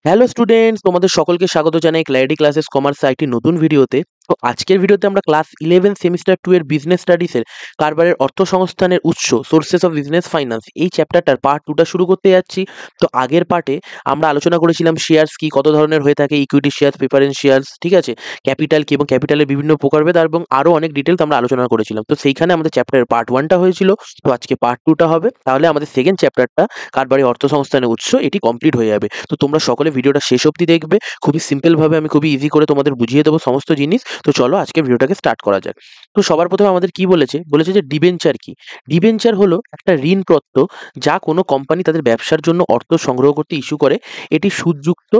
Hello students, তোমাদের সকলকে স্বাগত জানাই ক্ল্যারিটি ক্লাসেস কমার্স একটি নতুন ভিডিওতে। তো আজকের ভিডিওতে আমরা ক্লাস 11 সেমিস্টার 2 এর বিজনেস স্টাডিজের কারবারের অর্থসংস্থানের উৎস সোর্সেস অফ বিজনেস ফাইন্যান্স এই চ্যাপ্টারটার পার্ট 2টা শুরু করতে যাচ্ছি। তো আগের পার্টে আমরা আলোচনা করেছিলাম শেয়ারস কি, কত ধরনের হয়ে থাকে, ইকুইটি শেয়ারস, প্রিফারেন্স শেয়ারস, ঠিক আছে, ক্যাপিটাল কি এবং ক্যাপিটালের বিভিন্ন প্রকারভেদ এবং আরও অনেক ডিটেলস আমরা আলোচনা করেছিলাম। তো সেইখানে আমাদের চ্যাপ্টারের পার্ট 1টা হয়েছিল। তো আজকে পার্ট 2টা হবে, তাহলে আমাদের সেকেন্ড চ্যাপ্টারটা কারবারের অর্থসংস্থানের উৎস এটি কমপ্লিট হয়ে যাবে। তো তোমরা সকলে ভিডিওটা শেষ অবধি দেখবে, খুবই সিম্পল ভাবে আমি খুবই ইজি করে তোমাদের বুঝিয়ে দেবো সমস্ত জিনিস। তো চলো আজকে ভিডিওটাকে স্টার্ট করা যাক। তো সবার প্রথমে আমাদের কি বলেছে যে ডিবেঞ্চার কি। ডিবেঞ্চার হলো একটা ঋণপত্র যা কোনো কোম্পানি তাদের ব্যবসার জন্য অর্থ সংগ্রহ করতে ইস্যু করে। এটি সুদযুক্ত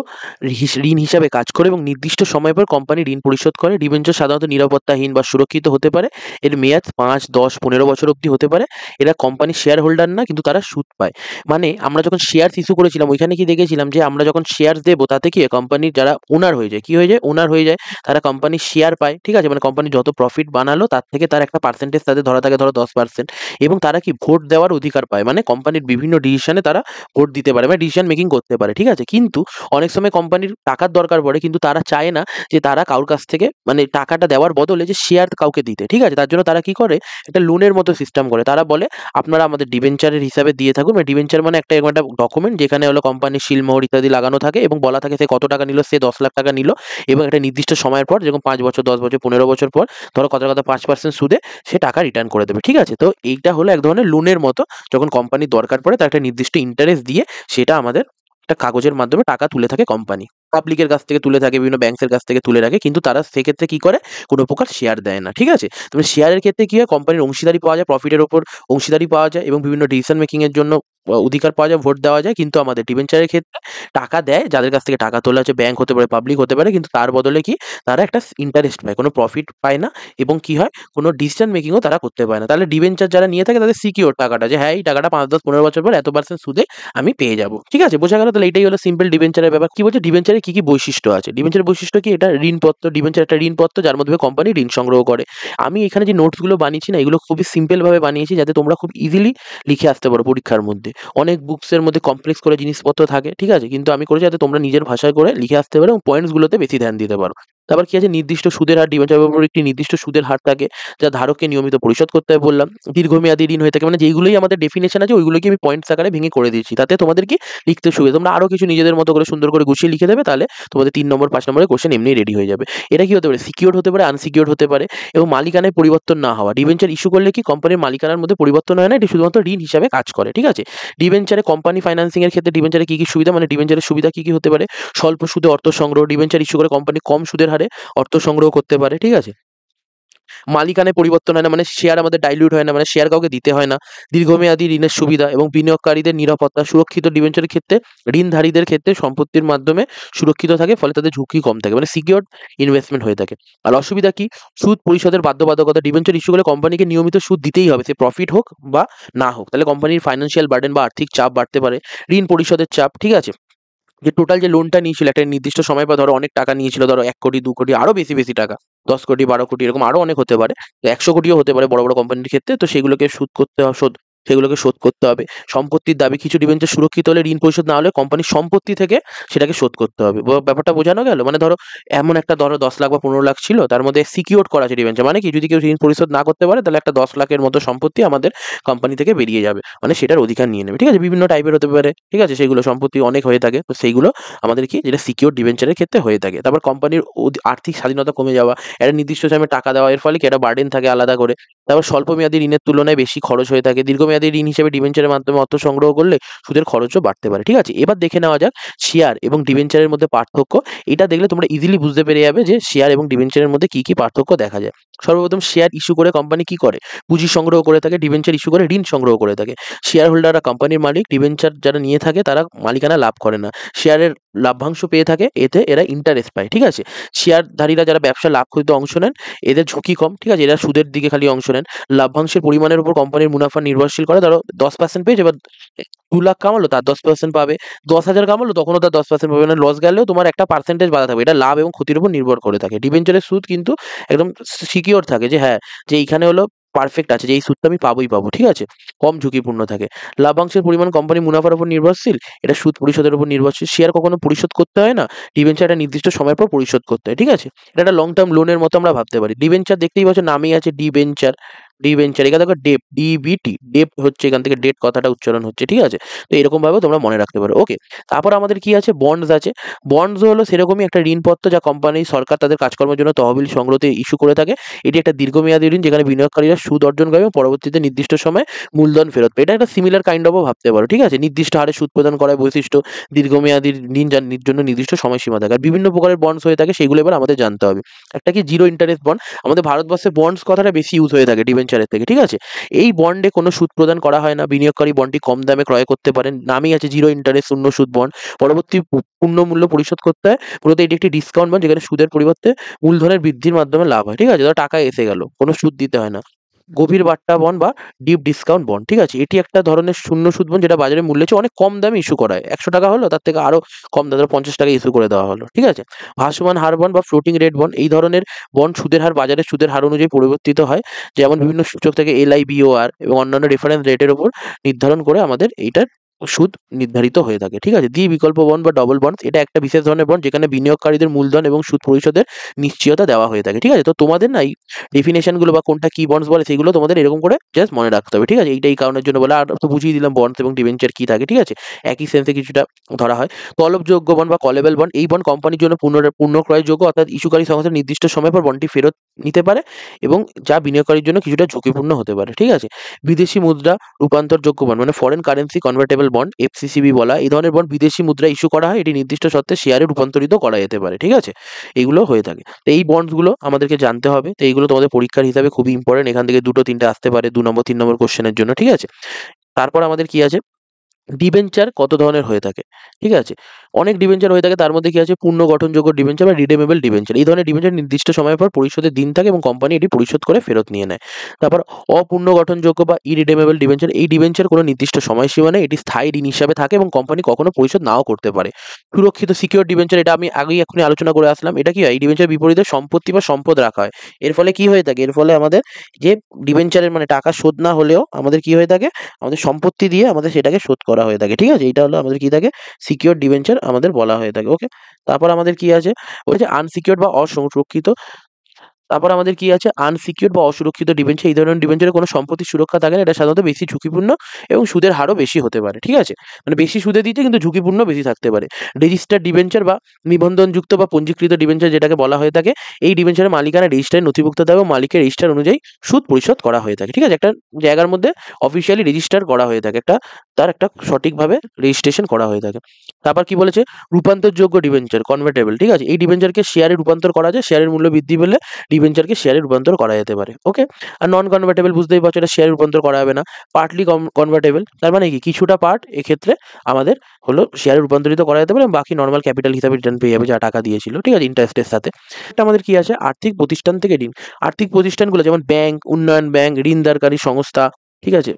ঋণ হিসাবে কাজ করে এবং নির্দিষ্ট সময় পর কোম্পানি ঋণ পরিশোধ করে। ডিবেঞ্চার সাধারণত নিরাপত্তাহীন বা সুরক্ষিত হতে পারে। এর মেয়াদ 5, 10, 15 বছর অবধি হতে পারে। এরা কোম্পানির শেয়ার হোল্ডার না, কিন্তু তারা সুদ পায়। মানে আমরা যখন শেয়ার ইস্যু করেছিলাম ওইখানে কি দেখেছিলাম যে আমরা যখন শেয়ার দেবো তাতে কি কোম্পানির যারা ওনার হয়ে যায়, কি হয়ে যায়, ওনার হয়ে যায়, তারা কোম্পানির শেয়ার পায়। ঠিক আছে, মানে কোম্পানি যত প্রফিট বানালো তার থেকে তার একটা পার্সেন্টেজ তাদের ধরা থাকে, ধরো 10%। এবং তারা কি ভোট দেওয়ার অধিকার পায়, মানে কোম্পানির বিভিন্ন ডিসিশনে তারা ভোট দিতে পারে, মানে ডিসিশন মেকিং করতে পারে। ঠিক আছে, কিন্তু অনেক সময় কোম্পানির টাকার দরকার পড়ে, কিন্তু তারা চায় না যে তারা কারোর কাছ থেকে মানে টাকাটা দেওয়ার বদলে যে শেয়ার কাউকে দিতে। ঠিক আছে, তার জন্য তারা কি করে, একটা লোনের মতো সিস্টেম করে। তারা বলে আপনারা আমাদের ডিবেঞ্চারের হিসাবে দিয়ে থাকুন। ডিবেঞ্চার মানে একটা এরকম একটা ডকুমেন্ট যেখানে হলো কোম্পানির সিলমোহর ইত্যাদি লাগানো থাকে এবং বলা থাকে সে কত টাকা নিল, সে 10 লাখ টাকা নিল এবং একটা নির্দিষ্ট সময়ের পর, যেরকম 5 বছর, 10 বছর, 15 বছর পর, ধরো কত কত 5% সুদে সে টাকা রিটার্ন করে দেবে। ঠিক আছে, তো এইটা হলো এক ধরনের লোনের মতো। যখন কোম্পানির দরকার পড়ে তার একটা নির্দিষ্ট ইন্টারেস্ট দিয়ে সেটা আমাদের একটা কাগজের মাধ্যমে টাকা তুলে থাকে কোম্পানি, পাবলিকের কাছ থেকে তুলে থাকে, বিভিন্ন ব্যাংকের কাছ থেকে তুলে রাখে, কিন্তু তারা সেক্ষেত্রে কি করে, কোনো প্রকার শেয়ার দেয় না। ঠিক আছে, তবে শেয়ারের ক্ষেত্রে কি হয়, কোম্পানির অংশীদারি পাওয়া যায়, প্রফিটের ওপর অংশীদারি পাওয়া যায় এবং বিভিন্ন ডিসিশন মেকিং এর জন্য অধিকার পাওয়া যায়, ভোট দেওয়া যায়। কিন্তু আমাদের ডিবেঞ্চারের ক্ষেত্রে টাকা দেয় যাদের কাছ থেকে টাকা তোলা হচ্ছে, ব্যাংক হতে পারে, পাবলিক হতে পারে, কিন্তু তার বদলে কি তারা একটা ইন্টারেস্ট পায়, কোনো প্রফিট পায় না এবং কি হয়, কোনো ডিসিশন মেকিংও তারা করতে পারে না। তাহলে ডিবেঞ্চার যারা নিয়ে থাকে তাদের সিকিওর টাকাটা, যে হ্যাঁ এই টাকাটা 5, 10, 15 বছর পর এত পার্সেন্ট সুদে আমি পেয়ে যাবো। ঠিক আছে, বোঝা গেল। তাহলে এটাই হলো সিম্পল ডিবেঞ্চারের ব্যাপার। কি বলছে, ডিবেঞ্চারের কি কি বৈশিষ্ট্য আছে। ডিবেঞ্চারের বৈশিষ্ট্য কি, এটা ঋণপত্র। ডিবেঞ্চার একটা ঋণপত্র যার মধ্যে কোম্পানি ঋণ সংগ্রহ করে। আমি এখানে যে নোটসগুলো বানিয়েছি না, এগুলো খুবই সিম্পল ভাবে বানিয়েছি যাতে তোমরা খুব ইজিলি লিখে আসতে পারো পরীক্ষার মধ্যে। অনেক বুকসের মধ্যে কমপ্লেক্স করে জিনিসপত্র থাকে, ঠিক আছে, কিন্তু আমি করেছি যাতে তোমরা নিজের ভাষায় করে লিখে আসতে পারো এবং পয়েন্টসগুলোতে বেশি ধ্যান দিতে পারো। তারপর কি আছে, নির্দিষ্ট সুদের হার। ডিবেঞ্চারের উপর একটি নির্দিষ্ট সুদের হার থাকে যা ধারককে নিয়মিত পরিশোধ করতে হয় বললাম। দীর্ঘমেয়াদী ঋণ হয়ে থাকে, মানে যেগুলোই আমাদের ডেফিনেশন আছে ওইগুলোকে আমি পয়েন্টস আকারে ভেঙে করে দিয়েছি, তাতে তোমাদের কি লিখতে সুবিধা। তোমরা আরো কিছু নিজেদের মতো করে সুন্দর করে গুছিয়ে লিখে দেবে, তাহলে তোমাদের 3 নম্বর 5 নম্বরের কোশ্চেন এমনি রেডি হয়ে যাবে। এটা কি হতে পারে, সিকিউরড হতে পারে, আনসিকিউরড হতে পারে এবং মালিকানায় পরিবর্তন না হওয়া। ডিবেঞ্চার ইস্যু করলে কি কোম্পানির মালিকানার মধ্যে পরিবর্তন হয় না, এটি শুধুমাত্র ঋণ হিসাবে কাজ করে। ঠিক আছে, ডিবেঞ্চারে কোম্পানি ফাইন্যান্সিং এর ক্ষেত্রে ডিবেঞ্চারে কি কি সুবিধা, মানে ডিবেঞ্চারের সুবিধা কি কি হতে পারে, স্বল্প সুদে অর্থ সংগ্রহ। ডিবেঞ্চার ইস্যু করে কোম্পানি কম সুদের হারে অর্থ সংগ্রহ করতে পারে। ঠিক আছে, মালিকানায় পরিবর্তন হয় না, মানে শেয়ার আমাদের ডাইলিউট হয় না, মানে শেয়ার কাউকে দিতে হয় না। দীর্ঘমেয়াদী ঋণের সুবিধা এবং বিনিয়োগকারীদের নিরাপত্তা। সুরক্ষিত ডিবেঞ্চারের ক্ষেত্রে ঋণধারীদের ক্ষেত্রে সম্পত্তির মাধ্যমে সুরক্ষিত থাকে, ফলে তাদের ঝুঁকি কম থাকে, মানে সিকিউরড ইনভেস্টমেন্ট হয়ে থাকে। আর অসুবিধা কি, সুদ পরিশোধের বাধ্যবাধকতা। ডিবেঞ্চার ইস্যু করলে কোম্পানিকে নিয়মিত সুদ দিতেই হবে, সে প্রফিট হোক বা না হোক। তাহলে কোম্পানির ফাইন্যান্সিয়াল বার্ডেন বা আর্থিক চাপ বাড়তে পারে। ঋণ পরিশোধের চাপ, ঠিক আছে, যে টোটাল যে লোনটা নিয়েছিল একটা নির্দিষ্ট সময় পর, ধরো অনেক টাকা নিয়েছিল, ধরো 1 কোটি, 2 কোটি, আরো বেশি বেশি টাকা, 10 কোটি, 12 কোটি, এরকম আরো অনেক হতে পারে। তো 100 কোটিও হতে পারে বড় বড় কোম্পানির ক্ষেত্রে। তো সেগুলোকে সেগুলোকে শোধ করতে হবে। সম্পত্তির দাবি, কিছু ডিবেঞ্চার সুরক্ষিত হলে ঋণ পরিশোধ না হলে কোম্পানির সম্পত্তি থেকে সেটাকে শোধ করতে হবে। ব্যাপারটা বোঝানো গেল, মানে ধরো এমন একটা, ধরো 10 লাখ বা 15 লাখ ছিল, তার মধ্যে সিকিউর করা আছে ডিবেঞ্চার, মানে কি যদি কেউ ঋণ পরিশোধ না করতে পারে তাহলে একটা 10 লাখের মতো সম্পত্তি আমাদের কোম্পানি থেকে বেরিয়ে যাবে, মানে সেটার অধিকার নিয়ে নেবে। ঠিক আছে, বিভিন্ন টাইপের হতে পারে। ঠিক আছে, সেগুলো সম্পত্তি অনেক হয়ে থাকে, তো সেইগুলো আমাদের কি, যেটা সিকিউর ডিবেঞ্চারের ক্ষেত্রে হয়ে থাকে। তারপর কোম্পানির আর্থিক স্বাধীনতা কমে যাওয়া, একটা নির্দিষ্ট সময়ে টাকা দেওয়া, এর ফলে কি একটা বার্ডেন থাকে আলাদা করে। তারপর স্বল্প মেয়াদী ঋণের তুলনায় বেশি খরচ হয়ে থাকে। দীর্ঘমেয়াদী ঋণ হিসেবে ডিবেঞ্চারের মাধ্যমে অর্থ সংগ্রহ করলে সুদের খরচও বাড়তে পারে। ঠিক আছে, এবার দেখে নেওয়া যাক শেয়ার এবং ডিবেঞ্চারের মধ্যে পার্থক্য। এটা দেখলে তোমরা ইজিলি বুঝতে পেরে যাবে যে শেয়ার এবং ডিবেঞ্চারের মধ্যে কি কি পার্থক্য দেখা যায়। সর্বপ্রথম, শেয়ার ইস্যু করে কোম্পানি কি করে, পুঁজি সংগ্রহ করে থাকে। ডিবেঞ্চার ইস্যু করে ঋণ সংগ্রহ করে থাকে। শেয়ার হোল্ডাররা কোম্পানির মালিক, ডিবেঞ্চার যারা নিয়ে থাকে তারা মালিকানা লাভ করে না, শেয়ারের লাভ্যাংশ পেয়ে থাকে, এতে এরা ইন্টারেস্ট পায়। ঠিক আছে, শেয়ারধারীরা যারা ব্যবসা লাভ ক্ষতিতে অংশ নেন, এদের ঝুঁকি কম। ঠিক আছে, এরা সুদের দিকে খালি অংশ নেন। লাভ্যাংশের পরিমাণের উপর কোম্পানির মুনাফা নির্ভরশীল করে। ধরো 10% পেয়েছে, এবার 2 লাখ কামালো তার 10% পাবে, 10,000 কামালো তখনও তার 10% পাবে, মানে লস গেলেও তোমার একটা পার্সেন্টেজ বাধা থাকবে। এটা লাভ এবং ক্ষতির উপর নির্ভর করে থাকে। ডিবেঞ্চারের সুদ কিন্তু একদম সিকিউর থাকে, যে হ্যাঁ, যে এইখানে হলো পারফেক্ট আছে যে এই সুদটা আমি পাবোই পাবো, ঠিক আছে, কম ঝুঁকিপূর্ণ থাকে। লাভাংশের পরিমাণ কোম্পানি মুনাফার উপর নির্ভরশীল, এটা সুদ পরিশোধের উপর নির্ভরশীল। শেয়ার কখনো পরিশোধ করতে হয় না, ডিবেঞ্চার একটা নির্দিষ্ট সময়ের পর পরিশোধ করতে হয়, ঠিক আছে। এটা একটা লং টার্ম লোনের মতো আমরা ভাবতে পারি। ডিবেঞ্চার দেখতেই পাচ্ছ নামেই আছে ডিবেঞ্চার, ডিবেঞ্চার এখানে দেখো ডেপ, ডিবিটি, ডেপ হচ্ছে এখান থেকে ডেট কথাটা উচ্চারণ হচ্ছে, ঠিক আছে। তো এরকম ভাবে তোমরা মনে রাখতে পারো। ওকে, তারপর আমাদের কি আছে, বন্ডস আছে। বন্ডস হলো সেরকমই একটা ঋণপত্র যা কোম্পানি সরকার তাদের কাজকর্মের জন্য তহবিল সংগ্রহতে ইস্যু করে থাকে। এটি একটা দীর্ঘমেয়াদী ঋণ যেখানে বিনিয়োগকারীরা সুদ অর্জন করে এবং পরবর্তীতে নির্দিষ্ট সময়ে মূলধন ফেরত পায়। এটা একটা সিমিলার কাইন্ড অফও ভাবতে পারো, ঠিক আছে। নির্দিষ্ট হারে সুদ প্রদান করার বৈশিষ্ট্য, দীর্ঘমেয়াদী ঋণ যার জন্য নির্দিষ্ট সময়সীমা থাকে। আর বিভিন্ন প্রকারের বন্ডস হয়ে থাকে, সেগুলো এবার আমাদের জানতে হবে। একটা কি জিরো ইন্টারেস্ট বন্ড, আমাদের ভারতবর্ষে বন্ডস কথাটা বেশি ইউজ হয়ে থাকে ডিবেঞ্চারের থেকে, ঠিক আছে। এই বন্ডে কোনো সুদ প্রদান করা হয় না, বিনিয়োগকারী বন্ডটি কম দামে ক্রয় করতে পারেন, নামই আছে জিরো ইন্টারেস্ট শূন্য সুদ বন্ড। পরবর্তী পূর্ণ মূল্য পরিশোধ করতে হয়। মূলত এটি একটি ডিসকাউন্ট বন্ড যেখানে সুদের পরিবর্তে মূলধনের বৃদ্ধির মাধ্যমে লাভ হয়, ঠিক আছে। ধরো টাকা এসে গেল, কোনো সুদ দিতে হয় না। গভীর বাট্টা বন্ড বা ডিপ ডিসকাউন্ট বন্ড, ঠিক আছে। এটি একটা ধরনের শূন্য সুদ বন্ড যেটা বাজারে মূল্যের চেয়ে অনেক কম দামে ইস্যু করা হয়। 100 টাকা হলো, তার থেকে আরো কম দামে 50 টাকা ইস্যু করে দেওয়া হলো, ঠিক আছে। ভাসমান হার বন্ড বা ফ্লোটিং রেট বন্ড, এই ধরনের বন্ড সুদের হার বাজারের সুদের হার অনুযায়ী পরিবর্তিত হয়, যেমন বিভিন্ন সূচক থেকে LIBOR এবং অন্যান্য রেফারেন্স রেটের উপর নির্ধারণ করে আমাদের এইটার সুদ নির্ধারিত হয়ে থাকে, ঠিক আছে। দ্বি বিকল্প বন্ড বা ডবল বন্ড, এটা একটা বিশেষ ধরনের বন্ড যেখানে বিনিয়োগকারীদের মূলধন এবং সুদ পরিশোধের নিশ্চয়তা দেওয়া হয়ে থাকে, ঠিক আছে। তো তোমাদের না এই ডেফিনেশন গুলো বা কোনটা কি বন্ডস বলে সেগুলো তোমাদের এরকম করে জাস্ট মনে রাখতে হবে, ঠিক আছে। এইটা এই কারণের জন্য বলে, আর তো বুঝিয়ে দিলাম বন্ডস এবং ডিবেঞ্চার কি থাকে, ঠিক আছে। একই সেন্সে কিছুটা ধরা হয়। তলবযোগ্য বন্ড বা কলেবল বন্ড, এই বন্ড কোম্পানির জন্য পুনঃক্রয়যোগ্য, অর্থাৎ ইস্যুকারী সংস্থা নির্দিষ্ট সময় পর বন্ডটি ফেরত নিতে পারে এবং যা বিনিয়োগকারীর জন্য কিছুটা ঝুঁকিপূর্ণ হতে পারে, ঠিক আছে। বিদেশি মুদ্রা রূপান্তরযোগ্য বন্ড মানে foreign currency convertible bond, FCCB বলা, এই ধরনের বন্ড বিদেশি মুদ্রা ইস্যু করা হয়, এটি নির্দিষ্ট শর্তে শেয়ারে রূপান্তরিত করা যেতে পারে, ঠিক আছে। এগুলো হয়ে থাকে। তো এই বন্ডসগুলো আমাদেরকে জানতে হবে। তো এইগুলো তোমাদের পরীক্ষার হিসাবে খুবই ইম্পর্টেন্ট। এখান থেকে 2-3টে আসতে পারে 2 নম্বর 3 নম্বর কোশ্চেনের জন্য, ঠিক আছে। তারপর আমাদের কি আছে, ডিবেঞ্চার কত ধরনের হয়ে থাকে, ঠিক আছে। অনেক ডিবেঞ্চার হয়ে থাকে, তার মধ্যে কি আছে, পূর্ণ গঠনযোগ্য ডিবেঞ্চার বা রিডেমেবল ডিবেঞ্চার। এই ধরনের ডিবেঞ্চার নির্দিষ্ট সময়ের পর পরিশোধের দিন থাকে এবং কোম্পানি এটি পরিশোধ করে ফেরত নিয়ে নেয়। তারপর অপূর্ণ গঠনযোগ্য বা ইরিডেমেবল ডিবেঞ্চার, এই ডিবেঞ্চার কোনো নির্দিষ্ট সময়সীমা নেই, এটি স্থায়ী ঋণ হিসাবে থাকে এবং কোম্পানি কখনো পরিশোধ নাও করতে পারে। সুরক্ষিত সিকিউর ডিবেঞ্চার, এটা আমি আগেই এখনই আলোচনা করে আসলাম। এটা কি হয়, এই ডিবেঞ্চার বিপরীতে সম্পত্তি বা সম্পদ রাখা হয়। এর ফলে কি হয়ে থাকে, এর ফলে আমাদের যে ডিবেঞ্চারের মানে টাকা শোধ না হলেও আমাদের কি হয়ে থাকে, আমাদের সম্পত্তি দিয়ে আমাদের সেটাকে শোধ করা হয়ে থাকে, ঠিক আছে। এটা হলো আমাদের কি থাকে, সিকিউর ডিবেঞ্চার আমাদের বলা হয়ে থাকে। ওকে, তারপর আমাদের কি আছে, ওই যে আনসিকিউরড বা অসংরক্ষিত। তারপর আমাদের কি আছে, আনসিকিউরড বা অসুরক্ষিত ডিবেঞ্চার। এই ধরনের ডিবেঞ্চারে কোনো সম্পত্তির সুরক্ষা থাকে না, এটা সাধারণত বেশি ঝুঁকিপূর্ণ এবং সুদের হারও বেশি হতে পারে, ঠিক আছে। মানে বেশি সুদে দিচ্ছে কিন্তু ঝুঁকিপূর্ণ বেশি থাকতে পারে। রেজিস্টার্ড ডিবেঞ্চার বা নিবন্ধনযুক্ত বা পঞ্জীকৃত ডিবেঞ্চার যেটাকে বলা হয়ে থাকে, এই ডিবেঞ্চারের মালিকানা রেজিস্টারে নথিভুক্ত থাকে এবং মালিকের রেজিস্টার অনুযায়ী সুদ পরিশোধ করা হয়ে থাকে, ঠিক আছে। একটা জায়গার মধ্যে অফিসিয়ালি রেজিস্টার করা হয়ে থাকে, তার একটা সঠিকভাবে রেজিস্ট্রেশন করা হয়ে থাকে। তারপর কি বলেছে, রূপান্তরযোগ্য ডিবেঞ্চার কনভার্টেবল, ঠিক আছে। এই ডিবেঞ্চারকে শেয়ারে রূপান্তর করা যায়, শেয়ারের মূল্য বৃদ্ধি পেলে ডিবেঞ্চারকে শেয়ারে রূপান্তর করা যেতে পারে। ওকে, আর নন কনভার্টেবল বুঝতেই পারছো, এটা শেয়ারে রূপান্তর করা হবে না। পার্টলি কনভার্টেবল, তার মানে কি কিছুটা পার্ট এক্ষেত্রে আমাদের হলো শেয়ারে রূপান্তরিত করা যেতে পারে এবং বাকি নর্মাল ক্যাপিটাল হিসাবে রিটার্ন পেয়ে যাবে যা টাকা দিয়েছিল, ঠিক আছে, ইন্টারেস্টের সাথে। এটা আমাদের কি আছে, আর্থিক প্রতিষ্ঠান থেকে ঋণ। আর্থিক প্রতিষ্ঠানগুলো যেমন ব্যাংক, উন্নয়ন ব্যাংক, ঋণদানকারী সংস্থা, ঠিক আছে।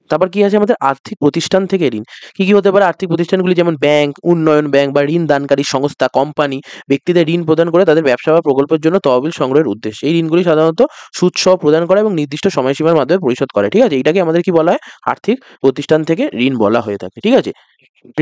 তারপর কি আছে আমাদের আর্থিক প্রতিষ্ঠান থেকে ঋণ। কি কি হতে পারে, আর্থিক প্রতিষ্ঠানগুলি যেমন ব্যাংক, উন্নয়ন ব্যাংক বা ঋণ দানকারী সংস্থা, কোম্পানি ব্যক্তিদের ঋণ প্রদান করে তাদের ব্যবসা বা প্রকল্পের জন্য তহবিল সংগ্রহের উদ্দেশ্যে। এই ঋণগুলি সাধারণত সুদ সহ প্রদান করে এবং নির্দিষ্ট সময়সীমার মাধ্যমে পরিশোধ করে, ঠিক আছে। এটাকে আমাদের কি বলা হয়, আর্থিক প্রতিষ্ঠান থেকে ঋণ বলা হয়ে থাকে, ঠিক আছে।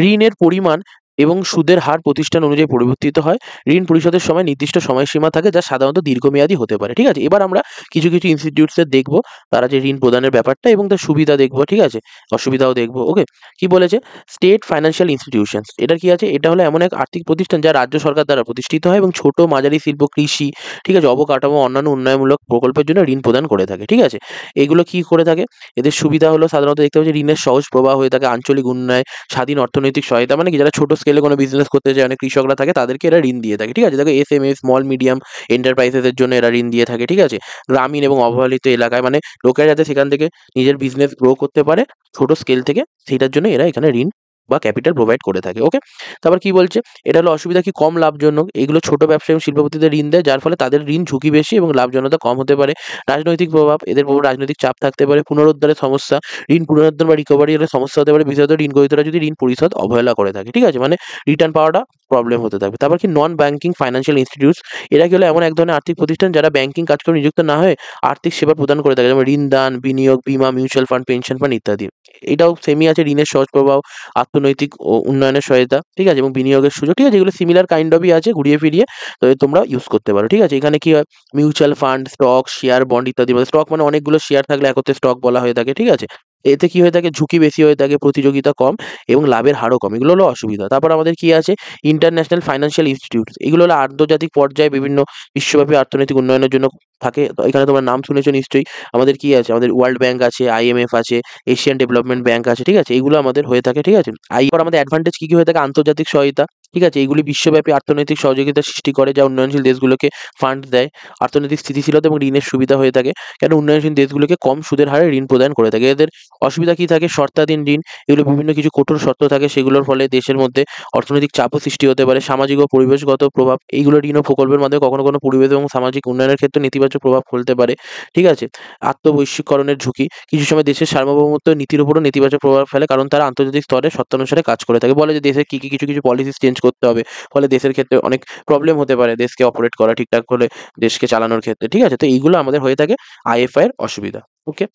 ঋণের পরিমাণ এবং সুদের হার প্রতিষ্ঠান অনুযায়ী পরিবর্তিত হয়। ঋণ পরিশোধের সময় নির্দিষ্ট সময়সীমা থাকে যা সাধারণত দীর্ঘমেয়াদী হতে পারে, ঠিক আছে। এবার আমরা কিছু কিছু ইনস্টিটিউটসের দেখবো, তারা যে ঋণ প্রদানের ব্যাপারটা এবং তার সুবিধা দেখবো, ঠিক আছে, অসুবিধাও দেখবো। ওকে, কি বলেছে, স্টেট ফাইন্যান্সিয়াল ইনস্টিটিউশনস, এটা কি আছে, এটা হলো এমন এক আর্থিক প্রতিষ্ঠান যা রাজ্য সরকার দ্বারা প্রতিষ্ঠিত হয় এবং ছোট মাঝারি শিল্প, কৃষি, ঠিক আছে, অবকাঠামো অন্যান্য উন্নয়নমূলক প্রকল্পের জন্য ঋণ প্রদান করে থাকে, ঠিক আছে। এগুলো কি করে থাকে, এদের সুবিধা হলো সাধারণত দেখতে পাচ্ছি ঋণের সহজ প্রবাহ হয়ে থাকে, আঞ্চলিক উন্নয়ন, স্বাধীন অর্থনৈতিক সহায়তা, মানে কি যারা ছোট স্কেলে কোনো বিজনেস করতে চায়, অনেক কৃষকরা থাকে, তাদেরকে এরা ঋণ দিয়ে থাকে, ঠিক আছে। দেখো SME স্মল মিডিয়াম এন্টারপ্রাইজেসের জন্য এরা ঋণ দিয়ে থাকে, ঠিক আছে। গ্রামীণ এবং অবহেলিত এলাকায় মানে লোকেরা যাতে সেখান থেকে নিজের বিজনেস গ্রো করতে পারে ছোট স্কেল থেকে, সেটার জন্য এরা এখানে ঋণ বা ক্যাপিটাল প্রোভাইড করে থাকে। ওকে, তারপর কি বলছে, এটা হলো অসুবিধা কি, কম লাভজনক। এগুলো ছোট ব্যবসা এবং শিল্পপতিদের ঋণ দেয়, যার ফলে তাদের ঋণ ঝুঁকি বেশি এবং লাভজনকতা কম হতে পারে। রাজনৈতিক প্রভাব, এদের প্রভাব রাজনৈতিক চাপ থাকতে পারে। পুনরুদ্ধারের সমস্যা, ঋণ পুনরুদ্ধার বা রিকভারি হলে সমস্যা হতে পারে, বিশেষত ঋণ গ্রহীতারা যদি ঋণ পরিশোধ অবহেলা করে থাকে। ঠিক আছে, মানে রিটার্ন পাওয়াটা প্রবলেম হতে থাকবে। তারপর কি, নন ব্যাংকিং ফাইন্যান্সিয়াল ইনস্টিটিউটস, এরা কি হলো এমন এক ধরনের আর্থিক প্রতিষ্ঠান যারা ব্যাংকিং কাজকর্মে নিযুক্ত না হয়ে আর্থিক সেবা প্রদান করে থাকে, যেমন ঋণ দান, বিনিয়োগ, বীমা, মিউচুয়াল ফান্ড, পেনশন ফান্ড ইত্যাদি। এটাও সেমই আছে, ঋণের সহজ প্রবাহ, আর্থনৈতিক ও উন্নয়নের সহায়তা, ঠিক আছে, এবং বিনিয়োগের সুযোগ। ঠিক আছে, এগুলো সিমিলার কাইন্ড অফই আছে, ঘুরিয়ে ফিরিয়ে তো তোমরা ইউজ করতে পারো। ঠিক আছে, এখানে কি হয়, mutual fund, stock, share, bond ইত্যাদি। স্টক মানে অনেকগুলো শেয়ার থাকলে একত্রে স্টক বলা হয়ে থাকে। ঠিক আছে, এতে কি হয়ে থাকে, ঝুঁকি বেশি হয়ে থাকে, প্রতিযোগিতা কম এবং লাভের হারও কম। এগুলো হলো অসুবিধা। তারপর আমাদের কি আছে, ইন্টারন্যাশনাল ফাইন্যান্সিয়াল ইনস্টিটিউট, এগুলো হলো আন্তর্জাতিক পর্যায়ে বিভিন্ন বিশ্বব্যাপী অর্থনৈতিক উন্নয়নের জন্য থাকে। তো এখানে তোমরা নাম শুনেছো নিশ্চয়ই। আমাদের কি আছে, আমাদের ওয়ার্ল্ড ব্যাংক আছে, আইএমএফ আছে, এশিয়ান ডেভেলপমেন্ট ব্যাংক আছে। ঠিক আছে, এগুলো আমাদের হয়ে থাকে। ঠিক আছে, পর আমাদের অ্যাডভান্টেজ কি কি হয়ে থাকে, আন্তর্জাতিক সহায়তা। ঠিক আছে, এইগুলি বিশ্বব্যাপী অর্থনৈতিক সহযোগিতা সৃষ্টি করে, যা উন্নয়নশীল দেশগুলোকে ফান্ড দেয়। অর্থনৈতিক স্থিতিশীলতা এবং ঋণের সুবিধা হয়ে থাকে, কেন উন্নয়নশীল দেশগুলোকে কম সুদের হারে ঋণ প্রদান করে থাকে। এদের অসুবিধা কি থাকে, শর্তাধীন ঋণ, এগুলো বিভিন্ন কিছু কঠোর শর্ত থাকে, সেগুলোর ফলে দেশের মধ্যে অর্থনৈতিক চাপও সৃষ্টি হতে পারে। সামাজিক ও পরিবেশগত প্রভাব, এইগুলো ঋণ ও প্রকল্পের মাধ্যমে কখনো কোনো পরিবেশ এবং সামাজিক উন্নয়নের ক্ষেত্রে নেতিবাচক প্রভাব ফেলতে পারে। ঠিক আছে, আত্মবৈশ্বিকরণের ঝুঁকি, কিছু সময় দেশের সার্বভৌমত্ব নীতির উপরও নেতিবাচক প্রভাব ফেলে, কারণ তারা আন্তর্জাতিক স্তরে শর্তানুসারে কাজ করে থাকে। বলে যে দেশের কি কি কিছু কিছু পলিসি চেঞ্জ করতে হবে, ফলে দেশের ক্ষেত্রে অনেক প্রবলেম হতে পারে দেশকে অপারেট করা ঠিকঠাক হলে, দেশকে চালানোর ক্ষেত্রে। ঠিক আছে, তো এইগুলো আমাদের হয়ে থাকে আইএফআই এর অসুবিধা। ওকে,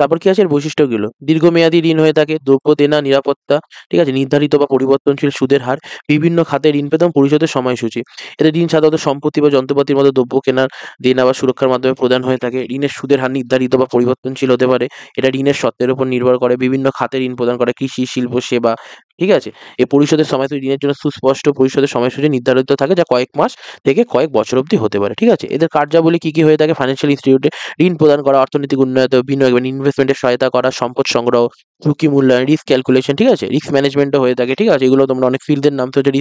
তারপর কি আছে এর বৈশিষ্ট্যগুলো, দীর্ঘমেয়াদী ঋণ হয়ে থাকে, দ্রব্য দেনা নিরাপত্তা। ঠিক আছে, নির্ধারিত বা পরিবর্তনশীল সুদের হার, বিভিন্ন খাতে ঋণ পেতাম, পরিশোধের সময়সূচি। এতে ঋণ সাধারণত সম্পত্তি বা যন্ত্রপাতির মতো দ্রব্য কেনার, দেনা বা সুরক্ষার মাধ্যমে প্রদান হয়ে থাকে। ঋণের সুদের হার নির্ধারিত বা পরিবর্তনশীল হতে পারে, এটা ঋণের শর্তের উপর নির্ভর করে। বিভিন্ন খাতে ঋণ প্রদান করে, কৃষি, শিল্প, সেবা। ঠিক আছে, এই পরিশোধের সময়সূচি, ঋণের জন্য সুস্পষ্ট পরিশোধের সময়সূচি নির্ধারিত থাকে, যা কয়েক মাস থেকে কয়েক বছর অবধি হতে পারে। ঠিক আছে, এদের কার্যাবলী কি কি হয়ে থাকে, ফাইন্যান্সিয়াল ইনস্টিটিউটে ঋণ প্রদান করা, অর্থনৈতিক উন্নয়ন, বিনিয়োগ এবং ইনভেস্টমেন্টের সহায়তা করা, সম্পদ সংগ্রহ, ঝুঁকি মূল্যায়ন, রিস্ক ক্যালকুলেশন। ঠিক আছে, রিস্ক ম্যানেজমেন্টও হয়ে থাকে। ঠিক আছে, এগুলো তোমরা অনেক ফিল্ডের নাম তো হচ্ছে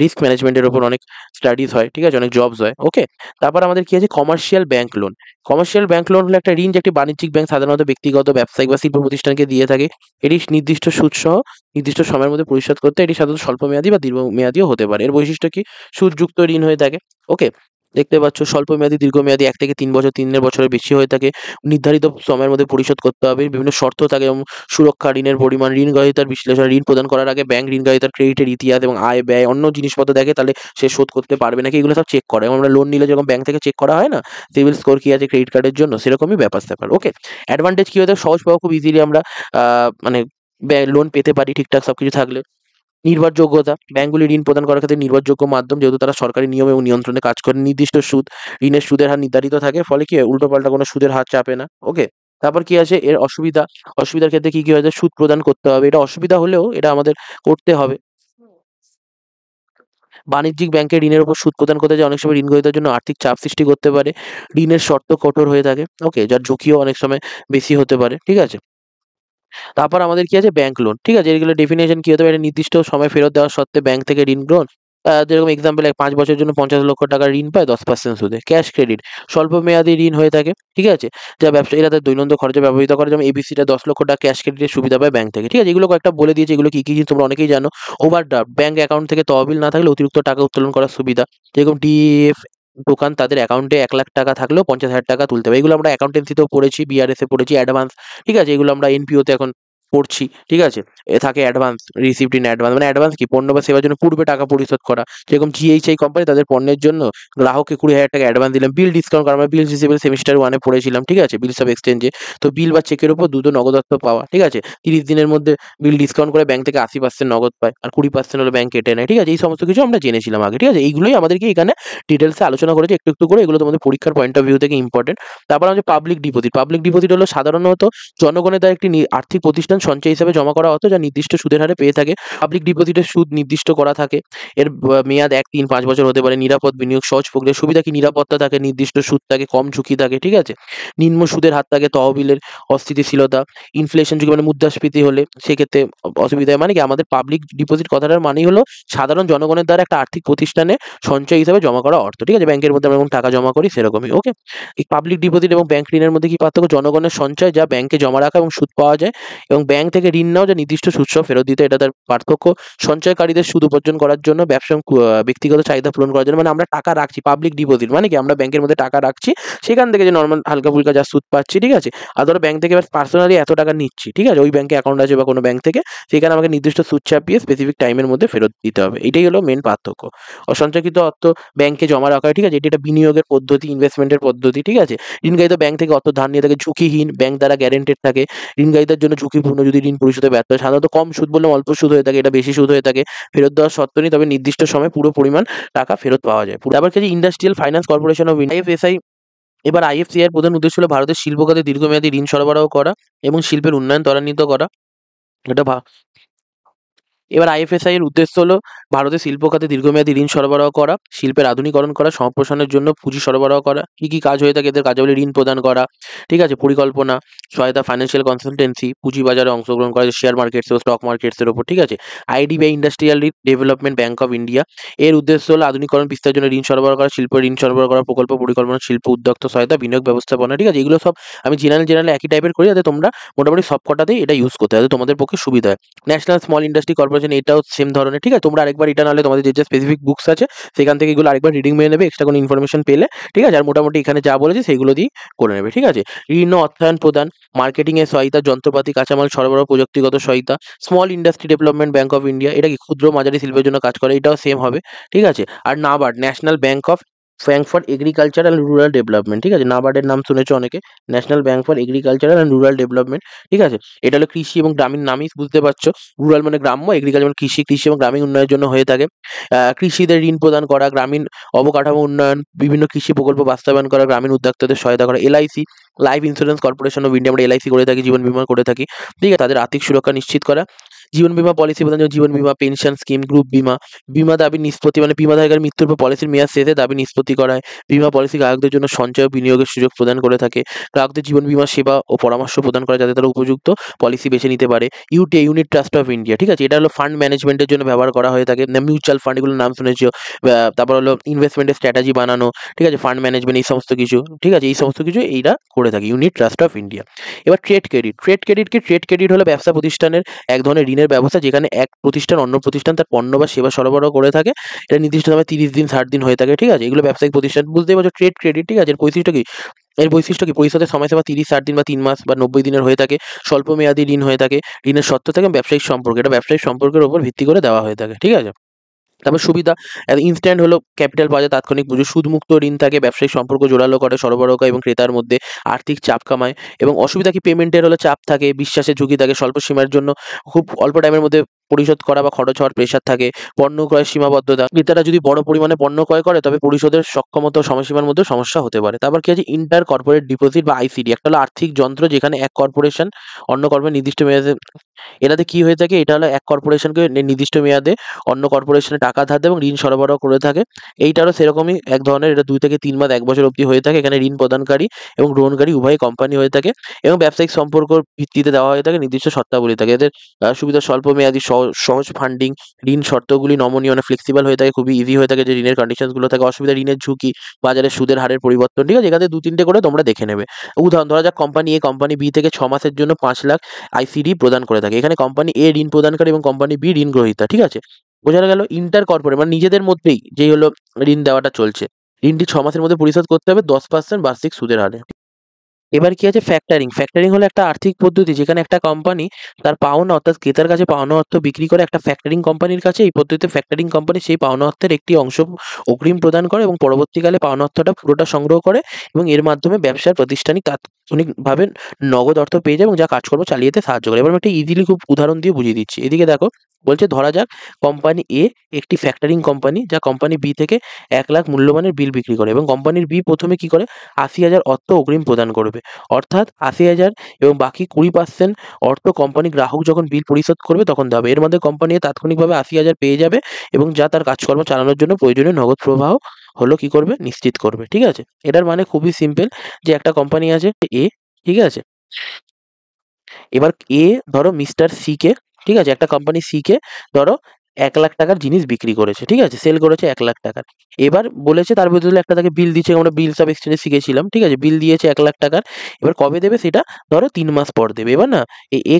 রিস্ক ম্যানেজমেন্টের উপর অনেক স্টাডিজ হয়। ঠিক আছে, অনেক জবস হয়। ওকে, তারপর আমাদের কি আছে, commercial bank loan. Commercial bank loan হলো একটা ঋণ, যে একটি বাণিজ্যিক ব্যাংক সাধারণত ব্যক্তিগত, ব্যবসায়িক বা শিল্প প্রতিষ্ঠানকে দিয়ে থাকে। এটি নির্দিষ্ট সুদ সহ নির্দিষ্ট সময়ের মধ্যে পরিশোধ করতে, এটি সাধারণত স্বল্পমেয়াদী বা দীর্ঘমেয়াদীও হতে পারে। এর বৈশিষ্ট্য কি, সুদযুক্ত ঋণ হয়ে থাকে। ওকে, দেখতে পাচ্ছ স্বল্পমেয়াদী, দীর্ঘমেয়াদী ১ থেকে ৩ বছর, ৩ বছরের বেশি হয়ে থাকে। নির্ধারিত সময়ের মধ্যে পরিশোধ করতে হবে। বিভিন্ন শর্ত থাকে, যেমন সুরক্ষা, ঋণের পরিমাণ, ঋণ গ্রহীতার বিশ্লেষণ। ঋণ প্রদান করার আগে ব্যাংক ঋণ গ্রহীতার ক্রেডিটের ইতিহাস এবং আয়, ব্যয়, অন্য জিনিসপত্র দেখে, তাহলে সে শোধ করতে পারবে নাকি, এগুলো সব চেক করে। এবং আমরা লোন নিলে যখন ব্যাংক থেকে চেক করা হয় না, সিবিল স্কোর কি আছে ক্রেডিট কার্ডের জন্য, সেরকমই ব্যাপার-স্যাপার। ওকে, অ্যাডভান্টেজ কি হয়ে থাকে, সহজ পাওয়া, খুব ইজিলি আমরা মানে লোন পেতে পারি ঠিকঠাক সবকিছু থাকলে। নির্ভরযোগ্যতা, ব্যাংকগুলি ঋণ প্রদান করার ক্ষেত্রে নির্ভরযোগ্য মাধ্যম, যেহেতু তারা সরকারি নিয়ম এবং নিয়ন্ত্রণে কাজ করে। নির্দিষ্ট সুদ, ঋণের সুদের হার নির্ধারিত থাকে, ফলে কি হয়, উল্টোপাল্টা কোনো সুদের হার চাপে না। ওকে, তারপর কি আছে এর অসুবিধা, অসুবিধার ক্ষেত্রে কি কি হয়েছে, সুদ প্রদান করতে হবে, এটা অসুবিধা হলেও এটা আমাদের করতে হবে। বাণিজ্যিক ব্যাংকে ঋণের উপর সুদ প্রদান করতে যেয়ে অনেক সময় ঋণ গ্রহীতার জন্য আর্থিক চাপ সৃষ্টি করতে পারে। ঋণের শর্ত কঠোর হয়ে থাকে। ওকে, যার ঝুঁকিও অনেক সময় বেশি হতে পারে। ঠিক আছে, তারপর আমাদের কি আছে, ব্যাংক লোন। ঠিক আছে, এগুলো ডেফিনিশন কি হতে পারে, নির্দিষ্ট সময় ফেরত দেওয়া সত্ত্বে ব্যাংক থেকে ঋণ গ্রহণ। যেরকম এক্সাম্পল, ৫ বছরের জন্য ৫০ লক্ষ টাকার ঋণ পায় ১০% সুদে। ক্যাশ ক্রেডিট, স্বল্প মেয়াদী ঋণ হয়ে থাকে। ঠিক আছে, যা ব্যবসায়ীরা তাদের দৈনন্দিন খরচে ব্যবহৃত করে, যেমন এবিসিটা ১০ লক্ষ টাকা ক্যাশ ক্রেডিটের সুবিধা পায় ব্যাংক থেকে। ঠিক আছে, এগুলো কয়েকটা বলে দিয়েছি, এগুলো কি কি জিনিস তোমরা অনেকেই জানো। ওভারড্রাফট, ব্যাংক অ্যাকাউন্ট থেকে তহবিল না থাকলে অতিরিক্ত টাকা উত্তোলন করার সুবিধা। যেরকম ডিএফ দোকান, তাদের অ্যাকাউন্টে ১,০০,০০০ টাকা থাকলেও ৫০,০০০ টাকা তুলতে হবে। এগুলো আমরা অ্যাকাউন্টেন্সিতেও পড়েছি, বিআরএস এ পড়েছি, অ্যাডভান্স। ঠিক আছে, এগুলো আমরা এনপিওতে এখন পড়ছি। ঠিক আছে, থাকে অ্যাডভান্স, রিসিভড ইন অ্যাডভান্স, মানে অ্যাডভান্স কি, পণ্য বা সেবার জন্য পূর্বে টাকা পরিশোধ করা। যেরকম জিএইচআই কোম্পানি তাদের পণ্যের জন্য গ্রাহককে ২০,০০০ টাকা অ্যাডভান্স দিলাম। বিল ডিসকাউন্ট করা, আমরা বিল রিসিভেবল সেমিস্টার 1 এ পড়েছিলাম। ঠিক আছে, বিলস অফ এক্সচেঞ্জে। তো বিল বা চেকের উপর দ্রুত নগদার্থ পাওয়া। ঠিক আছে, ৩০ দিনের মধ্যে বিল ডিসকাউন্ট করে ব্যাংক থেকে ৮০% নগদ পায়, আর ২০% হলো ব্যাংক কেটে নেয়। ঠিক আছে, এই সমস্ত কিছু আমরা জেনেছিলাম আগে। ঠিক আছে, এইগুলোই আমাদেরকে এখানে ডিটেলসে আলোচনা করেছি একটু একটু করে, এগুলো তোমাদের পরীক্ষার পয়েন্ট অফ ভিউ থেকে ইম্পর্টেন্ট। তারপর আমাদের পাবলিক ডিপোজিট। পাবলিক ডিপোজিট হলো সাধারণত জনগণের দ্বারা একটি আর্থিক প্রতিষ্ঠান সঞ্চয় হিসেবে জমা করা অর্থ, যা নির্দিষ্ট সুদের হারে পেয়ে থাকে। পাবলিক ডিপোজিটের সুদ নির্দিষ্ট করা থাকে। এর মেয়াদ ১, ৩, ৫ বছর হতে পারে। নিরাপদ বিনিয়োগ, সহজ প্রক্রিয়া। সুবিধা কি, নিরাপত্তা থাকে, নির্দিষ্ট সুদ থাকে, কম ঝুঁকি থাকে। ঠিক আছে, নিম্ন সুদের হার থাকে, তহবিলের অস্থিতিশীলতা, ইনফ্লেশন ঝুঁকি, মানে মুদ্রাস্ফীতি হলে সেক্ষেত্রে অসুবিধা হয়। মানে কি, আমাদের পাবলিক ডিপোজিট কথাটার মানেই হলো সাধারণ জনগণের দ্বারা একটা আর্থিক প্রতিষ্ঠানে সঞ্চয় হিসেবে জমা করা অর্থ। ঠিক আছে, ব্যাংকের মধ্যে আমরা যেমন টাকা জমা করি সেরকমই। ওকে, এই পাবলিক ডিপোজিট এবং ব্যাংক ঋণের মধ্যে কি পার্থক্য, জনগণের সঞ্চয় যা ব্যাংকে জমা রাখা এবং সুদ পাওয়া যায়, এবং ব্যাংক থেকে ঋণ নাও যা নির্দিষ্ট সুদ সহ ফেরত দিতে, এটা তার পার্থক্য। সঞ্চয়কারীদের সুদ উপার্জন করার জন্য, ব্যবসা এবং ব্যক্তিগত চাহিদা পূরণ করার জন্য, মানে আমরা টাকা রাখছি, পাবলিক ডিপোজিট মানে কি আমরা ব্যাংকের মধ্যে টাকা রাখছি, সেখান থেকে যে নর্মাল হালকা ফুলকা যা সুদ পাচ্ছি, ঠিক আছে। আর ধরো ব্যাংক থেকে এবার পার্সোনালি এত টাকা নিচ্ছি, ঠিক আছে, ওই ব্যাংকে অ্যাকাউন্ট আছে বা কোনো ব্যাংক থেকে, সেখানে আমাকে নির্দিষ্ট সুদ চাপিয়ে স্পেসিফিক টাইমের মধ্যে ফেরত দিতে হবে। এটাই হলো মেন পার্থক্য। অসঞ্চয়কৃত অর্থ ব্যাংকে জমা রাখা হয়, ঠিক আছে, এটি একটা বিনিয়োগের পদ্ধতি, ইনভেস্টমেন্টের পদ্ধতি, ঠিক আছে। ঋণগ্রহীত ব্যাংক থেকে অর্থ ধার নিয়ে থাকে, ঝুঁকিহীন, ব্যাংক দ্বারা গ্যারেন্টেড থাকে। ঋণগ্রহীতার জন্য ঝুঁকিপূর্ণ যদি ঋণ পরিশোধে ব্যর্থ হয়। সাধারণত কম সুদ বললে অল্প সুদ হয়ে থাকে, এটা বেশি সুদ হয়ে থাকে। ফেরত দেওয়ার শর্ত নেই, তবে নির্দিষ্ট সময়ে পুরো পরিমাণ টাকা ফেরত পাওয়া যায়। তারপর কি industrial finance corporation of India, IFSI. এবার আইএফসিআই এর প্রধান উদ্দেশ্য হলো ভারতের শিল্প খাতে দীর্ঘমেয়াদী ঋণ সরবরাহ করা এবং শিল্পের উন্নয়ন ত্বরান্বিত করা। এটা এবার আইএফএসআই এর উদ্দেশ্য হলো ভারতের শিল্প খাতে দীর্ঘমেয়াদী ঋণ সরবরাহ করা, শিল্পের আধুনিকরণ করা, সম্প্রসারণের জন্য পুঁজি সরবরাহ করা। কি কি কাজ হয়ে থাকে এদের কার্যাবলী? ঋণ প্রদান করা, ঠিক আছে, পরিকল্পনা, সহায়তা, ফাইন্যান্সিয়াল কনসালটেন্সি, পুঁজি বাজারে অংশগ্রহণ করা, শেয়ার মার্কেটস ও স্টক মার্কেটসের উপর, ঠিক আছে। IDBI, industrial development bank of India, এর উদ্দেশ্য হলো আধুনিকরণ বিস্তারের জন্য ঋণ সরবরাহ করা, শিল্প ঋণ সরবরাহ করা, প্রকল্প পরিকল্পনা, শিল্প উদ্যোক্তা সহায়তা, বিনিয়োগ ব্যবস্থাপনা, ঠিক আছে। এগুলো সব আমি জেনারেল একই টাইপের করি, যাতে তোমরা মোটামুটি সব কটাতেই এটা ইউজ করতে হয়, যাতে তোমাদের পক্ষে সুবিধা হয়। ন্যাশনাল স্মল ইন্ডাস্ট্রি কর্পোরেশন, এটাও সেম ধরনের, ঠিক আছে। তোমরা আরেকবার এটা নাহলে তোমাদের যে স্পেসিফিক বুকস আছে সেখান থেকে এগুলো আরেকবার রিডিং মেরে নেবে, এক্সট্রা কোনো ইনফরমেশন পেলে, ঠিক আছে। আর মোটামুটি এখানে যা বলেছে সেগুলো দিয়ে করে নেবে, ঠিক আছে। ঋণ ও অর্থায়ন প্রদান, মার্কেটিং এর সহায়তা, যন্ত্রপাতি, কাঁচামাল সরবরাহ, প্রযুক্তিগত সহায়তা। Small industry development bank of India, এটা কি ক্ষুদ্র মাঝারি শিল্পের জন্য কাজ করে, এটাও সেম হবে, ঠিক আছে। আর NABARD, national bank for agriculture and rural development, ঠিক আছে। নাবার্ডের নাম শুনেছো অনেকে, national bank for agricultural and rural development, ঠিক আছে। এটা হলো কৃষি এবং গ্রামীণ, নামই বুঝতে পারছো, রুরাল মানে গ্রাম্য, এগ্রিকালচার মানে কৃষি, কৃষি এবং গ্রামীণ উন্নয়নের জন্য হয়ে থাকে। কৃষিদের ঋণ প্রদান করা, গ্রামীণ অবকাঠামো উন্নয়ন, বিভিন্ন কৃষি প্রকল্প বাস্তবায়ন করা, গ্রামীণ উদ্যোক্তাদের সহায়তা করা। LIC, life insurance corporation of India, আমরা এলআইসি করে থাকি, জীবন বীমা করে থাকি, ঠিক আছে, তাদের আর্থিক সুরক্ষা নিশ্চিত করা। জীবন বীমা পলিসি প্রদান, যেমন জীবন বীমা, পেনশন স্কিম, গ্রুপ বীমা। বীমা দাবি নিষ্পত্তি, মানে বীমাধারকের মৃত্যুর পর পলিসির মেয়াদ শেষে দাবি নিষ্পত্তি করায়। বীমা পলিসি গ্রাহকদের জন্য সঞ্চয় ও বিনিয়োগের সুযোগ প্রদান করে থাকে। গ্রাহকদের জীবন বীমা সেবা ও পরামর্শ প্রদান করে, যাতে তারা উপযুক্ত পলিসি বেছে নিতে পারে। ইউনিট ট্রাস্ট অফ ইন্ডিয়া, ঠিক আছে, এটা হলো ফান্ড ম্যানেজমেন্টের জন্য ব্যবহার করা হয়ে থাকে। মিউচুয়াল ফান্ড, এগুলোর নাম শুনেছো। তারপর হলো ইনভেস্টমেন্টের স্ট্র্যাটেজি বানানো, ঠিক আছে, ফান্ড ম্যানেজমেন্ট, এই সমস্ত কিছু, ঠিক আছে, এই সমস্ত কিছু এইটা করে থাকে ইউনিট ট্রাস্ট অফ ইন্ডিয়া। এবার ট্রেড ক্রেডিট হলো ব্যবসা প্রতিষ্ঠানের এক ধরনের ঋণের ব্যবস্থা, যেখানে এক প্রতিষ্ঠান অন্য প্রতিষ্ঠান তার পণ্য বা সেবা সরবরাহ করে থাকে। এটা নির্দিষ্ট সময় 30 দিন 60 দিন হয়ে থাকে, ঠিক আছে। এগুলো ব্যবসায়িক প্রতিষ্ঠান, বুঝতেই পারছো ট্রেড ক্রেডিট, ঠিক আছে। এর বৈশিষ্ট্য কি পরিশোধের সময় সীমা 30 60 দিন বা 3 মাস বা 90 দিনের হয়ে থাকে। স্বল্প মেয়াদী ঋণ হয়ে থাকে। ঋণের শর্ত থাকে ব্যবসায়িক সম্পর্ক, এটা ব্যবসায়িক সম্পর্কের উপর ভিত্তি করে দেওয়া হয়ে থাকে, ঠিক আছে। তারপর সুবিধা, ইনস্ট্যান্ট হলো ক্যাপিটাল পাওয়া যায়, তাৎক্ষণিক পুজো, সুদমুক্ত ঋণ থাকে, ব্যবসায়িক সম্পর্ক জোরালো করে, সরবরাহকারী এবং ক্রেতার মধ্যে আর্থিক চাপ কমায়। এবং অসুবিধা কি পেমেন্টের হলো চাপ থাকে, বিশ্বাসের ঝুঁকি থাকে, স্বল্প সীমার জন্য খুব অল্প টাইমের মধ্যে পরিশোধ করা বা খরচ হওয়ার প্রেশার থাকে। পণ্য ক্রয়ের সীমাবদ্ধতা, ক্রেতারা যদি বড় পরিমাণে পণ্য ক্রয় করে তবে পরিশোধের সক্ষমতা ও সময়সীমার মধ্যে সমস্যা হতে পারে। তারপর কি আছে ইন্টার কর্পোরেট ডিপোজিট বা আইসিডি, একটা হলো আর্থিক যন্ত্র যেখানে এক কর্পোরেশন অন্য কর্পোরেট নির্দিষ্ট মেয়াদে, এটাতে কি হয়ে থাকে, এটা হলো এক কর্পোরেশনকে নির্দিষ্ট মেয়াদে অন্য কর্পোরেশনে টাকা ধার দেয় এবং ঋণ সরবরাহ করে থাকে। এইটারও সেরকমই এক ধরনের, এটা 2 থেকে 3 মাস 1 বছর অবধি হয়ে থাকে। এখানে ঋণ প্রদানকারী এবং গ্রহণকারী উভয় কোম্পানি হয়ে থাকে এবং ব্যবসায়িক সম্পর্কর ভিত্তিতে দেওয়া হয়ে থাকে, নির্দিষ্ট শর্তাবলী থাকে। এদের সুবিধা স্বল্প মেয়াদী, সহজ ফান্ডিং, ঋণ শর্তগুলি নমনীয়, মানে ফ্লেক্সিবল হয়ে থাকে, খুবই ইজি হয়ে থাকে যে ঋণের কন্ডিশনসগুলো থাকে। অসুবিধা ঋণের ঝুঁকি, বাজারের সুদের হারের পরিবর্তন, ঠিক আছে। এখানে 2-3টে করে তোমরা দেখে নেবে। উদাহরণ ধরা যাক কোম্পানি এ কোম্পানি বি থেকে 6 মাসের জন্য 5 লাখ আইসিডি প্রদান করে থাকে। এখানে কোম্পানি এ ঋণ প্রদানকারী এবং কোম্পানি বি ঋণ গ্রহীতা, ঠিক আছে। বোঝা গেল ইন্টার কর্পোরেট মানে নিজেদের মধ্যেই যেই হলো ঋণ দেওয়াটা চলছে। ঋণটি 6 মাসের মধ্যে পরিশোধ করতে হবে 10% বার্ষিক সুদের হারে। এবার কি আছে ফ্যাক্টরিং হলো একটা আর্থিক পদ্ধতি যেখানে একটা কোম্পানি তার পাওনা, অর্থাৎ ক্রেতার কাছে পাওনা অর্থ বিক্রি করে একটা ফ্যাক্টরিং কোম্পানির কাছে। এই পদ্ধতিতে ফ্যাক্টরিং কোম্পানি সেই পাওনা অর্থের একটি অংশ অগ্রিম প্রদান করে এবং পরবর্তীকালে পাওনা অর্থটা পুরোটা সংগ্রহ করে এবং এর মাধ্যমে ব্যবসার প্রতিষ্ঠানিক তাৎক্ষণিকভাবে নগদ অর্থ পেয়ে যায় এবং যা কাজকর্ম চালিয়ে যেতে সাহায্য করে। এবার আমি একটা ইজিলি খুব উদাহরণ দিয়ে বুঝিয়ে দিচ্ছি। এদিকে দেখো, বলছে ধরা যাক কোম্পানি এ একটি ফ্যাক্টরিং কোম্পানি, যা কোম্পানি বি থেকে 1 লাখ মূল্যমানের বিল বিক্রি করে এবং কোম্পানির বি প্রথমে কি করে 80,000 অর্থ অগ্রিম প্রদান করবে, অর্থাৎ 80,000 এবং বাকি 20% অর্থ কোম্পানি গ্রাহক যখন বিল পরিশোধ করবে তখন দেবে। এর মধ্যে কোম্পানি তাৎক্ষণিকভাবে 80,000 পেয়ে যাবে এবং যা তার কাজকর্ম চালানোর জন্য প্রয়োজনীয় নগদ প্রবাহ হলো কি করবে, নিশ্চিত করবে, ঠিক আছে। এটার মানে খুবই সিম্পল, যে একটা কোম্পানি আছে এ, ঠিক আছে। এবার এ ধরো মিস্টার সি কে, ঠিক আছে, একটা কোম্পানি সি কে ধরো 1,00,000 টাকার জিনিস বিক্রি করেছে, ঠিক আছে? সেল করেছে 1,00,000 টাকার। এবার বলেছে তার বদলে একটা তাকে বিল দিচ্ছে, আমরা বিলস অফ এক্সচেঞ্জ শিখেছিলাম, ঠিক আছে? বিল দিয়েছে 1,00,000 টাকার। এবার কবে দেবে সেটা ধরো ৩ মাস পর দেবে। এবার না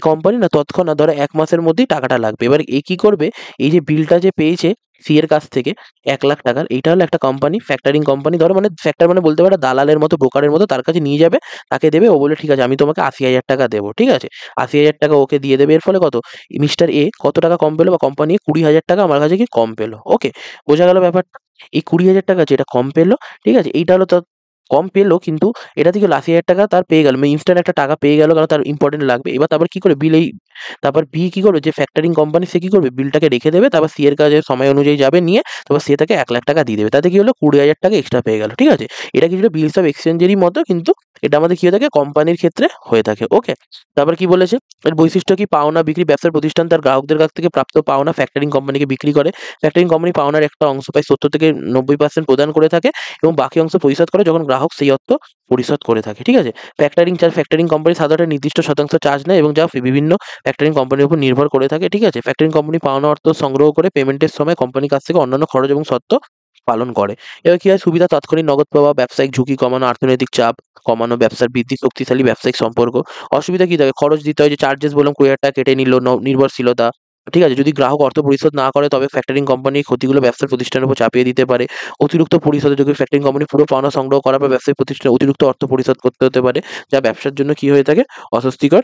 কোম্পানি না তৎক্ষণাৎ ধরো ১ মাসের মধ্যেই টাকাটা লাগবে। এবার কি করবে, এই যে বিলটা যে পেয়েছে সি এর কাছ থেকে 1,00,000 টাকার, এইটা হলো একটা কোম্পানি, ফ্যাক্টরিং কোম্পানি, ধরো মানে ফ্যাক্টর মানে বলতে পারো দালালের মতো, ব্রোকারের মতো, তার কাছে নিয়ে যাবে, তাকে দেবে, ও বলে ঠিক আছে আমি তোমাকে ৮০,০০০ টাকা দেবো, ঠিক আছে? ৮০,০০০ টাকা ওকে দিয়ে দেবে। এর ফলে কত, মিস্টার এ কত টাকা কম পেলো, বা কোম্পানি ২০,০০০ টাকা আমার কাছে কি কম পেলো। ওকে, বোঝা গেল ব্যাপারটা? এই ২০,০০০ টাকা যেটা কম পেলো, ঠিক আছে? এইটা হলো তার কম পেলো, কিন্তু এটা থেকে ৮০,০০০ টাকা তার পেয়ে গেল, মানে ইনস্ট্যান্ট একটা টাকা পেয়ে গেল, কারণ তার ইম্পর্টেন্ট লাগবে। এবার তারপর কি করে তারপর বি কি করবে, যে ফ্যাক্টরিং কোম্পানি সে কি করবে, বিলটাকে রেখে দেবে, তারপর সি এর কাছে সময় অনুযায়ী যাবে নিয়ে, তারপর সে তাকে ১,০০,০০০ টাকা দিয়ে দেবে। তাতে কি হলো, ২০,০০০ টাকা এক্সট্রা পেয়ে গেল, ঠিক আছে? এটা কিছুটা বিলস অফ এক্সচেঞ্জেরই মতো, কিন্তু এটা আমাদের কি হয়ে থাকে, কোম্পানির ক্ষেত্রে হয়ে থাকে। ওকে, তারপর কি বলেছে, এর বৈশিষ্ট্য কি, পাওনা বিক্রি, ব্যবসার প্রতিষ্ঠান তার গ্রাহকদের কাছ থেকে প্রাপ্ত পাওনা ফ্যাক্টরিং কোম্পানিকে বিক্রি করে। ফ্যাক্টরিং কোম্পানি পাওনার একটা অংশ প্রায় ৭০ থেকে ৯০% প্রদান করে থাকে, এবং বাকি অংশ পরিশোধ করে যখন গ্রাহক সেই অর্থ পরিশোধ করে থাকে, ঠিক আছে? ফ্যাক্টরিং কোম্পানি সাধারণত নির্দিষ্ট শতাংশ চার্জ নেয়, এবং যা বিভিন্ন ফ্যাক্টরিং কোম্পানির উপর নির্ভর করে থাকে, ঠিক আছে? ফ্যাক্টরিং কোম্পানি পাওনা অর্থ সংগ্রহ করে পেমেন্টের সময় কোম্পানির কাছ থেকে অন্যান্য খরচ এবং শর্ত পালন করে। এবার কি হয়, সুবিধা, তাৎক্ষণিক নগদ প্রবাহ, ব্যবসায়িক ঝুঁকি কমানো, অর্থনৈতিক চাপ কমানো, ব্যবসার বৃদ্ধি, শক্তিশালী ব্যবসায়িক সম্পর্ক। অসুবিধা কি থাকে, খরচ দিতে হয়, যে চার্জেস বললাম ২০,০০০ টাকা কেটে নিল, নির্ভরশীলতা, ঠিক আছে? যদি গ্রাহক অর্থ পরিশোধ না করে, তবে ফ্যাক্টরিং কোম্পানি ক্ষতিগুলো ব্যবসার প্রতিষ্ঠানের উপর চাপিয়ে দিতে পারে। অতিরিক্ত পরিশোধের যোগ্য, ফ্যাক্টরিং কোম্পানি পুরো পাওনা সংগ্রহ করার পর ব্যবসায়িক প্রতিষ্ঠানে অতিরিক্ত অর্থ পরিশোধ করতে হতে পারে, যা ব্যবসার জন্য কি হয়ে থাকে, অস্বস্তিকর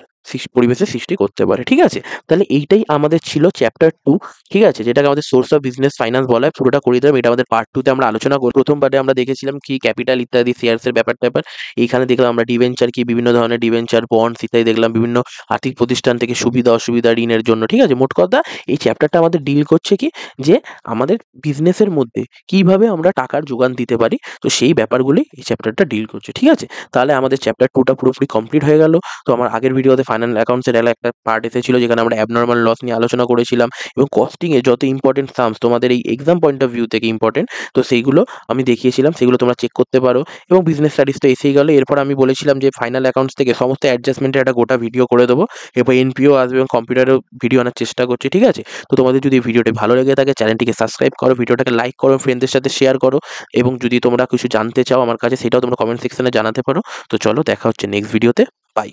পরিবেশের সৃষ্টি করতে পারে, ঠিক আছে? তাহলে এইটাই আমাদের ছিল চ্যাপ্টার 2, ঠিক আছে? যেটাকে আমাদের সোর্স অফ বিজনেস ফাইন্যান্স বলা হয়, পুরোটা করে দিলাম। এটা আমাদের পার্ট 2 তে আমরা আলোচনা করব। প্রথম পার্টে আমরা দেখেছিলাম কি ক্যাপিটাল ইত্যাদি, শেয়ারস এর ব্যাপার-ট্যাপার। এইখানে দেখলাম আমরা ডিবেঞ্চার কি, বিভিন্ন ধরনের ডিবেঞ্চার, বন্ডস ইত্যাদি দেখলাম, বিভিন্ন আর্থিক প্রতিষ্ঠান থেকে সুবিধা অসুবিধা ঋণের জন্য, ঠিক আছে? মোট কথা এই চ্যাপ্টারটা আমাদের ডিল করছে কি, যে আমাদের বিজনেসের মধ্যে কিভাবে আমরা টাকার যোগান দিতে পারি, তো সেই ব্যাপারগুলি এই চ্যাপ্টারটা ডিল করছে, ঠিক আছে? তাহলে আমাদের চ্যাপ্টার 2 টা পুরোপুরি কমপ্লিট হয়ে গেল। তো আমার আগের ভিডিওতে ফাইনাল অ্যাকাউন্টস এর একটা পার্ট এসেছিল, যেখানে আমরা অ্যাবনরমাল লস নিয়ে আলোচনা করেছিলাম, এবং কস্টিং এ যত ইম্পর্টেন্ট সামস তোমাদের এই এক্সাম পয়েন্ট অফ ভিউ থেকে ইম্পর্টেন্ট, তো সেইগুলো আমি দেখিয়েছিলাম, সেগুলো তোমরা চেক করতে পারো। এবং বিজনেস স্টাডিজ তো এসেই গেল। এরপর আমি বলেছিলাম যে ফাইনাল অ্যাকাউন্টস থেকে সমস্ত অ্যাডজাস্টমেন্টের একটা গোটা ভিডিও করে দেবো। এরপর এনপিও আসবে, এবং কম্পিউটারেও ভিডিও আনার চেষ্টা করছি, ঠিক আছে? তো তোমাদের যদি এই ভিডিওটি ভালো লেগে থাকে, চ্যানেলটিকে সাবস্ক্রাইব করো, ভিডিওটাকে লাইক করো, ফ্রেন্ডদের সাথে শেয়ার করো, এবং যদি তোমরা কিছু জানতে চাও আমার কাছে, সেটাও তোমরা কমেন্ট সেকশনে জানাতে পারো। তো চলো, দেখা হচ্ছে নেক্সট ভিডিওতে। বাই।